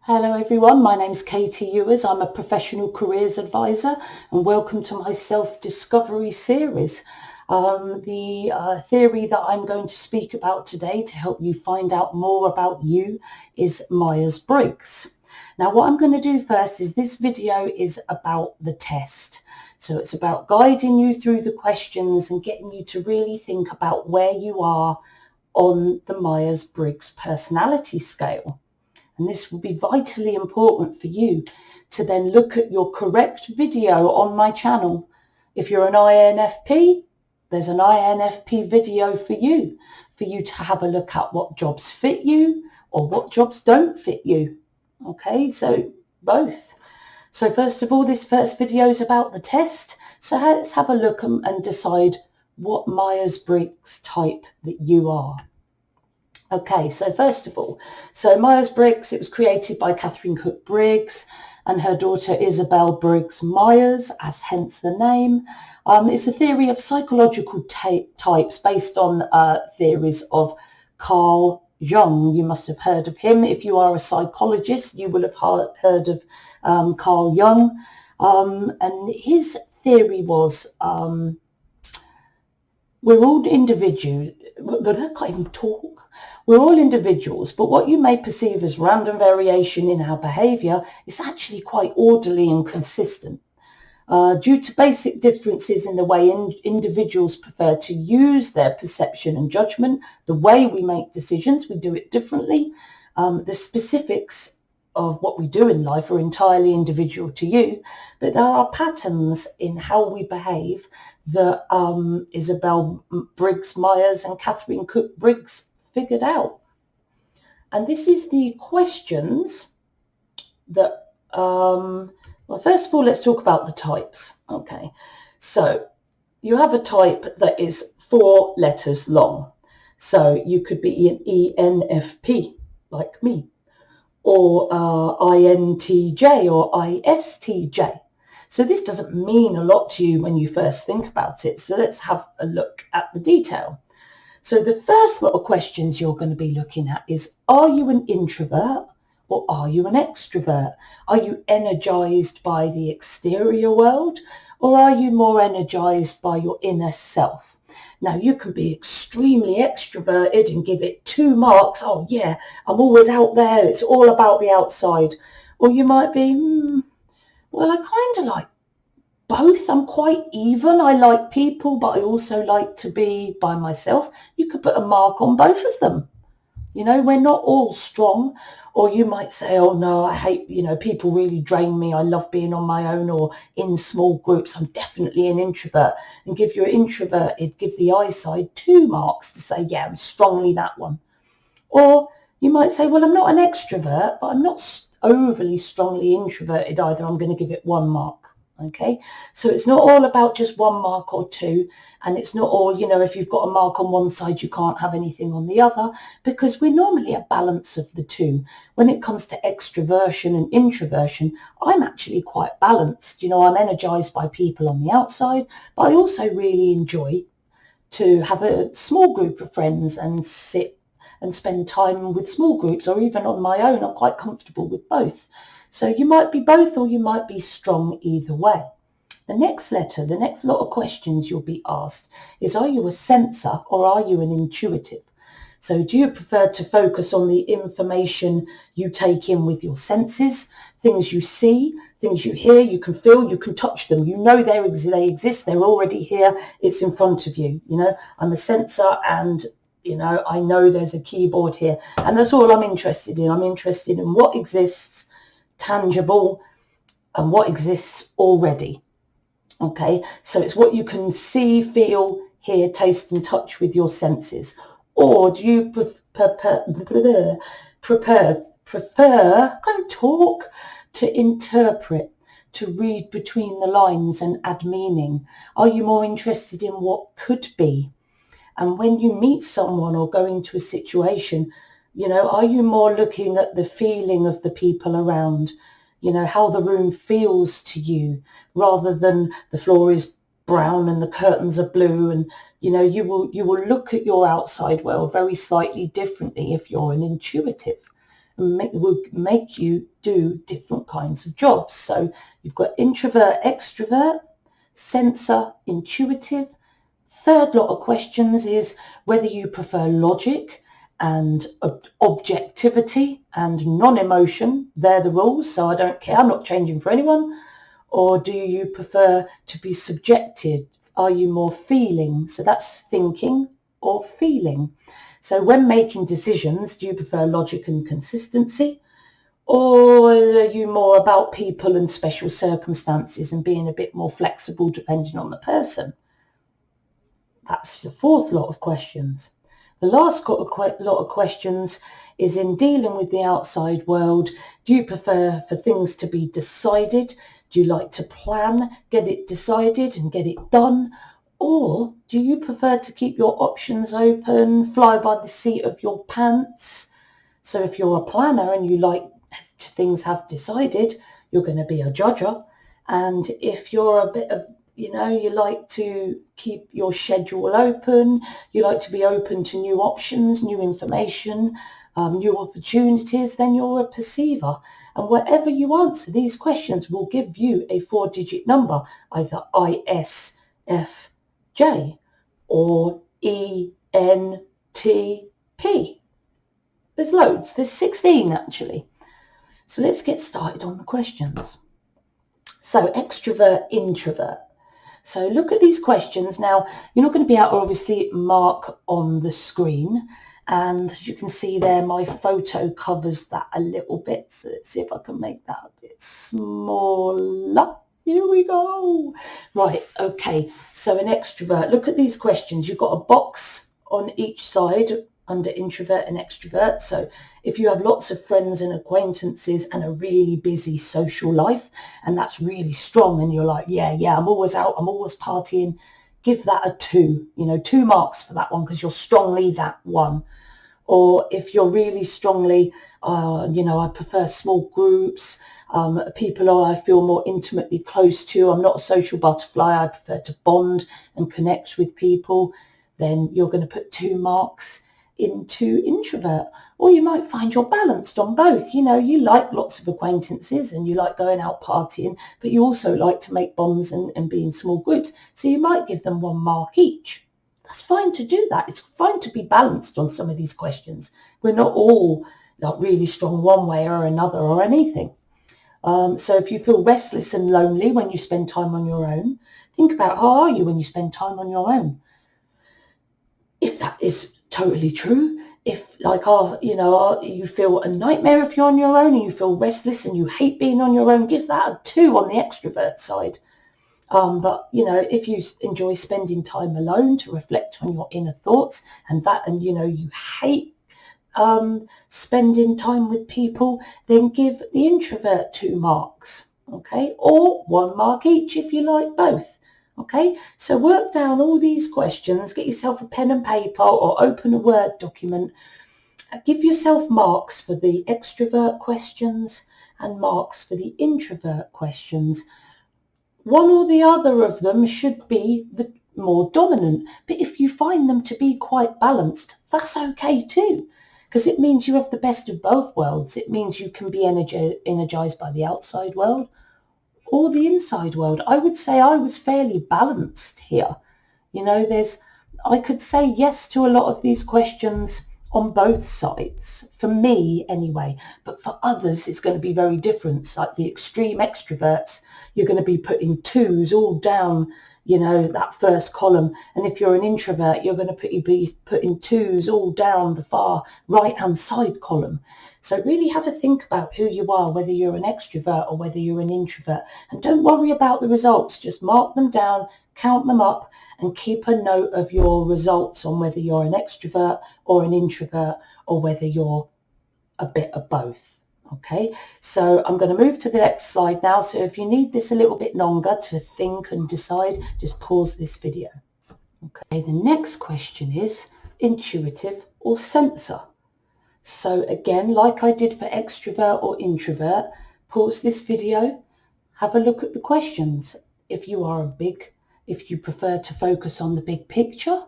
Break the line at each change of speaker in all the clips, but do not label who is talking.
Hello everyone, my name's Katie Ewers. I'm a professional careers advisor and welcome to my self-discovery series. The theory that I'm going to speak about today to help you find out more about you is Myers Briggs. Now what I'm going to do first is this video is about the test. So it's about guiding you through the questions and getting you to really think about where you are on the Myers Briggs personality scale. And this will be vitally important for you to then look at your correct video on my channel. If you're an INFP, there's an INFP video for you to have a look at what jobs fit you or what jobs don't fit you. Okay, so both. So first of all, this first video is about the test. So let's have a look and decide what Myers-Briggs type that you are. Okay, so first of all, Myers Briggs, it was created by Catherine Cook Briggs and her daughter Isabel Briggs Myers, as hence the name. It's a theory of psychological types based on theories of Carl Jung. You must have heard of him. If you are a psychologist, you will have heard of Carl Jung. And his theory was we're all individuals, but I can't even talk. We're all individuals, but what you may perceive as random variation in our behaviour is actually quite orderly and consistent. Due to basic differences in the way individuals prefer to use their perception and judgment, the way we make decisions, we do it differently. The specifics of what we do in life are entirely individual to you, but there are patterns in how we behave that Isabel Briggs Myers and Catherine Cook Briggs figured out. And this is the questions that, well, first of all, let's talk about the types. Okay, so you have a type that is 4 letters long. So you could be an ENFP, like me, or INTJ or ISTJ. So this doesn't mean a lot to you when you first think about it. So let's have a look at the detail. So the first lot of questions you're going to be looking at is, are you an introvert or are you an extrovert? Are you energized by the exterior world or are you more energized by your inner self? Now, you can be extremely extroverted and give it 2 marks. Oh, yeah, I'm always out there. It's all about the outside. Or you might be, well, I kind of like both. I'm quite even. I like people, but I also like to be by myself. You could put a mark on both of them. You know, we're not all strong. Or you might say, oh no, I hate, people really drain me. I love being on my own or in small groups. I'm definitely an introvert. And give your introverted, give the I side 2 marks to say, yeah, I'm strongly that one. Or you might say, well, I'm not an extrovert, but I'm not overly strongly introverted either. I'm going to give it 1 mark. Okay, so it's not all about just 1 mark or 2, and it's not all, if you've got a mark on one side, you can't have anything on the other, because we're normally a balance of the two. When it comes to extroversion and introversion, I'm actually quite balanced. I'm energized by people on the outside, but I also really enjoy to have a small group of friends and sit and spend time with small groups, or even on my own. I'm quite comfortable with both. So you might be both or you might be strong either way. The next lot of questions you'll be asked is, are you a sensor or are you an intuitive? So do you prefer to focus on the information you take in with your senses, things you see, things you hear, you can feel, you can touch them, they exist, they're already here, it's in front of you. I'm a sensor and I know there's a keyboard here, and that's all I'm interested in. I'm interested in what exists, tangible, and what exists already. Okay, so it's what you can see, feel, hear, taste and touch with your senses. Or do you prefer to interpret, to read between the lines and add meaning? Are you more interested in what could be? And when you meet someone or go into a situation, are you more looking at the feeling of the people around, how the room feels to you, rather than the floor is brown and the curtains are blue, and you will look at your outside world very slightly differently if you're an intuitive. and will make you do different kinds of jobs. So you've got introvert, extrovert, sensor, intuitive. Third lot of questions is whether you prefer logic and objectivity and non-emotion. They're the rules, so I don't care. I'm not changing for anyone. Or do you prefer to be subjective? Are you more feeling? So that's thinking or feeling. So when making decisions, do you prefer logic and consistency? Or are you more about people and special circumstances and being a bit more flexible depending on the person? That's the fourth lot of questions. The last lot of questions is in dealing with the outside world. Do you prefer for things to be decided? Do you like to plan, get it decided and get it done? Or do you prefer to keep your options open, fly by the seat of your pants? So if you're a planner and you like things have decided, you're going to be a judger. And if you're a bit of, you like to keep your schedule open, you like to be open to new options, new information, new opportunities, then you're a perceiver. And whatever you answer, these questions will give you a 4-digit number, either ISFJ or ENTP. There's loads. There's 16 actually. So let's get started on the questions. So extrovert, introvert. So look at these questions. Now, you're not going to be able to obviously mark on the screen. And as you can see there, my photo covers that a little bit. So let's see if I can make that a bit smaller. Here we go. Right, okay. So an extrovert. Look at these questions. You've got a box on each side under introvert and extrovert. So if you have lots of friends and acquaintances and a really busy social life, and that's really strong, and you're like, yeah, I'm always out, I'm always partying, give that a 2, 2 marks for that one because you're strongly that one. Or if you're really strongly, I prefer small groups, people I feel more intimately close to, I'm not a social butterfly, I prefer to bond and connect with people, then you're going to put 2 marks into introvert. Or you might find you're balanced on both. You like lots of acquaintances and you like going out partying, but you also like to make bonds and be in small groups. So you might give them 1 mark each. That's fine to do that. It's fine to be balanced on some of these questions. We're not all like really strong one way or another or anything. So if you feel restless and lonely when you spend time on your own, think about how are you when you spend time on your own. If that is totally true, if you feel a nightmare if you're on your own and you feel restless and you hate being on your own, give that a 2 on the extrovert side. But if you enjoy spending time alone to reflect on your inner thoughts and you hate spending time with people, then give the introvert 2 marks, okay, or 1 mark each if you like both. Okay, so work down all these questions, get yourself a pen and paper or open a Word document. Give yourself marks for the extrovert questions and marks for the introvert questions. One or the other of them should be the more dominant, but if you find them to be quite balanced, that's okay too, because it means you have the best of both worlds. It means you can be energized by the outside world or the inside world. I would say I was fairly balanced here. I could say yes to a lot of these questions on both sides, for me anyway, but for others it's going to be very different. Like the extreme extroverts, you're going to be putting 2s all down, that first column, and if you're an introvert, you're going to be putting 2s all down the far right hand side column. So really have a think about who you are, whether you're an extrovert or whether you're an introvert, and don't worry about the results. Just mark them down, count them up, and keep a note of your results on whether you're an extrovert or an introvert or whether you're a bit of both. Okay, so I'm going to move to the next slide now. So if you need this a little bit longer to think and decide, just pause this video. Okay, the next question is intuitive or sensor. So again, like I did for extrovert or introvert, pause this video, have a look at the questions. If you prefer to focus on the big picture,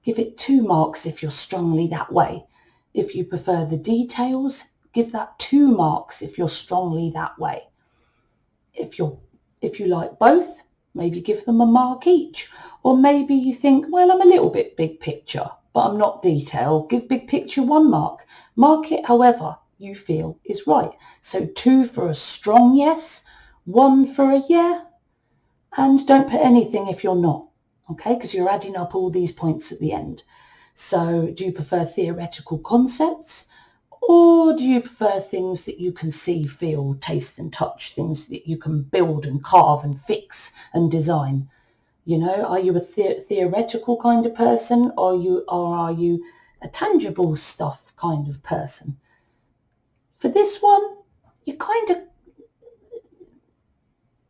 give it 2 marks if you're strongly that way. If you prefer the details, give that 2 marks if you're strongly that way. If you like both, maybe give them a mark each. Or maybe you think, well, I'm a little bit big picture, but I'm not detail. Give big picture 1 mark. Mark it however you feel is right. So 2 for a strong yes, 1 for a yeah, and don't put anything if you're not, okay? Because you're adding up all these points at the end. So do you prefer theoretical concepts, or do you prefer things that you can see, feel, taste and touch, things that you can build and carve and fix and design? You know, are you a theoretical kind of person, or are you a tangible stuff kind of person? For this one, you kind of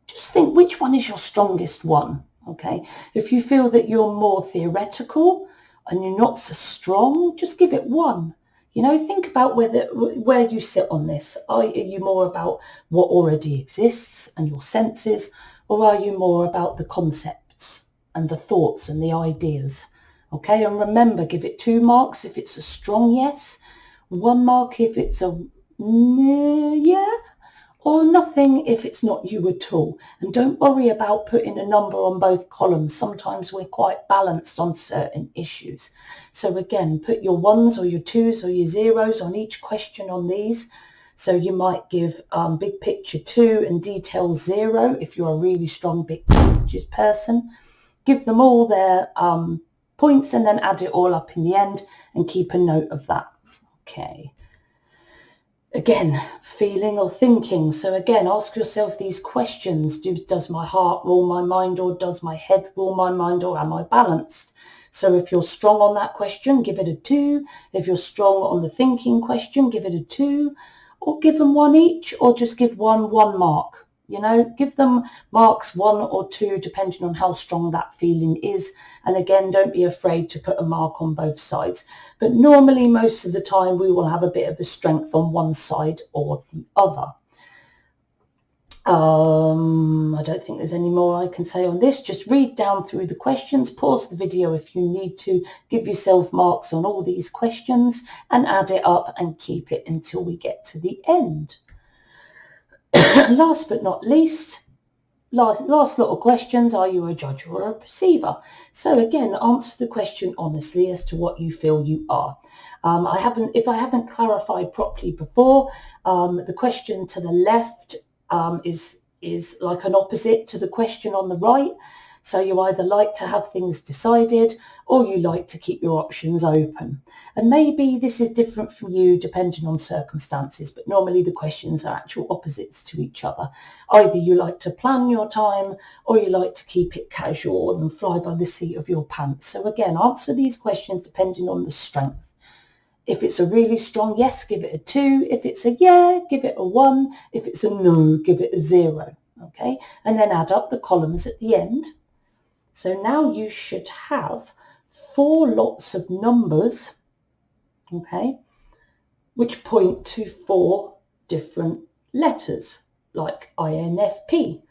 just think which one is your strongest one, okay? If you feel that you're more theoretical and you're not so strong, just give it 1. You know, think about where you sit on this. Are you more about what already exists and your senses, or are you more about the concepts and the thoughts and the ideas? Okay, and remember, give it 2 marks if it's a strong yes, 1 mark if it's a yeah, or nothing if it's not you at all. And don't worry about putting a number on both columns. Sometimes we're quite balanced on certain issues. So again, put your 1s or your 2s or your 0s on each question on these. So you might give big picture 2 and detail 0 if you're a really strong big picture person. Give them all their points and then add it all up in the end and keep a note of that. Okay. Again, feeling or thinking. So again, ask yourself these questions. Does my heart rule my mind, or does my head rule my mind, or am I balanced? So if you're strong on that question, give it a 2. If you're strong on the thinking question, give it a 2. Or give them 1 each, or just give 1 mark. You know, give them marks 1 or 2, depending on how strong that feeling is. And again, don't be afraid to put a mark on both sides. But normally, most of the time, we will have a bit of a strength on one side or the other. I don't think there's any more I can say on this. Just read down through the questions, pause the video if you need to, give yourself marks on all these questions and add it up and keep it until we get to the end. Last but not least, last little questions. Are you a judge or a perceiver? So again, answer the question honestly as to what you feel you are. If I haven't clarified properly before, the question to the left is like an opposite to the question on the right. So you either like to have things decided, or you like to keep your options open. And maybe this is different from you depending on circumstances, but normally the questions are actual opposites to each other. Either you like to plan your time, or you like to keep it casual and fly by the seat of your pants. So again, answer these questions depending on the strength. If it's a really strong yes, give it a 2. If it's a yeah, give it a 1. If it's a no, give it a 0. Okay, and then add up the columns at the end. So now you should have 4 lots of numbers, okay, which point to 4 different letters, like INFP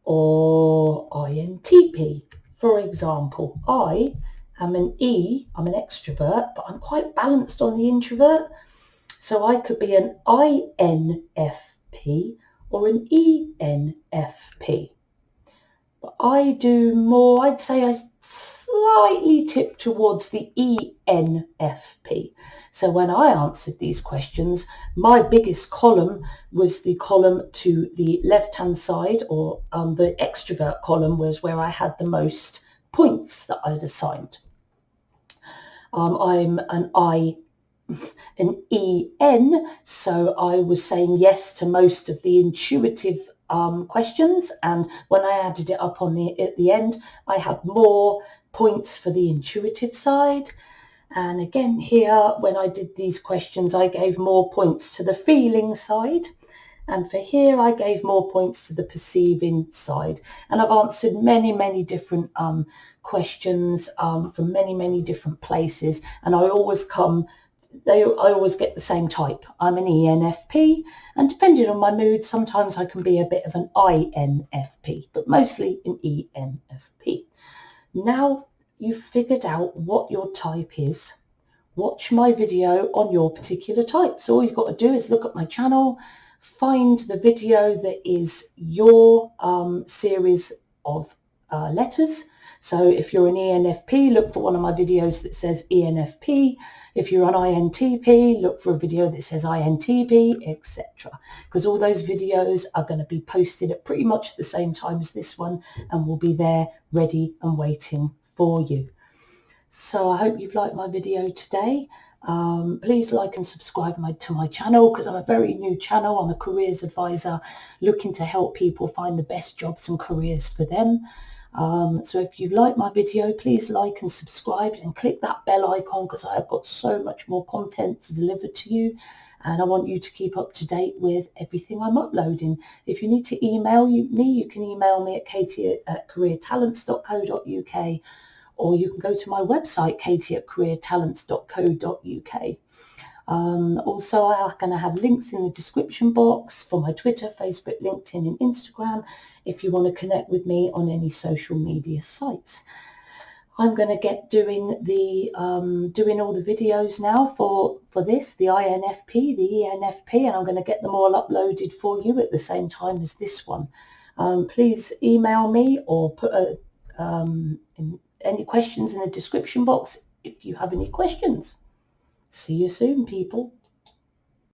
or INTP. For example, I am an E, I'm an extrovert, but I'm quite balanced on the introvert. So I could be an INFP or an ENFP. But I do more, I'd say I slightly tip towards the ENFP. So when I answered these questions, my biggest column was the column to the left-hand side, or the extrovert column was where I had the most points that I'd assigned. I'm an EN, so I was saying yes to most of the intuitive questions, and when I added it up at the end, I had more points for the intuitive side. And again here, when I did these questions, I gave more points to the feeling side, and for here I gave more points to the perceiving side. And I've answered many different questions from many different places, and I always get the same type. I'm an ENFP, and depending on my mood, sometimes I can be a bit of an INFP, but mostly an ENFP. Now you've figured out what your type is, watch my video on your particular type. So all you've got to do is look at my channel, find the video that is your series of letters. So if you're an ENFP, look for one of my videos that says ENFP. If you're an INTP, look for a video that says INTP, etc. Because all those videos are going to be posted at pretty much the same time as this one and will be there ready and waiting for you. So I hope you've liked my video today. Please like and subscribe to my channel, because I'm a very new channel. I'm a careers advisor looking to help people find the best jobs and careers for them. So if you like my video, please like and subscribe and click that bell icon, because I have got so much more content to deliver to you. And I want you to keep up to date with everything I'm uploading. If you need to email me, you can email me at katie@careertalents.co.uk. or you can go to my website, katie@careertalents.co.uk. Also, I'm going to have links in the description box for my Twitter, Facebook, LinkedIn and Instagram if you want to connect with me on any social media sites. I'm going to get doing all the videos now for this, the INFP, the ENFP, and I'm going to get them all uploaded for you at the same time as this one. Please email me or put any questions in the description box if you have any questions. See you soon, people.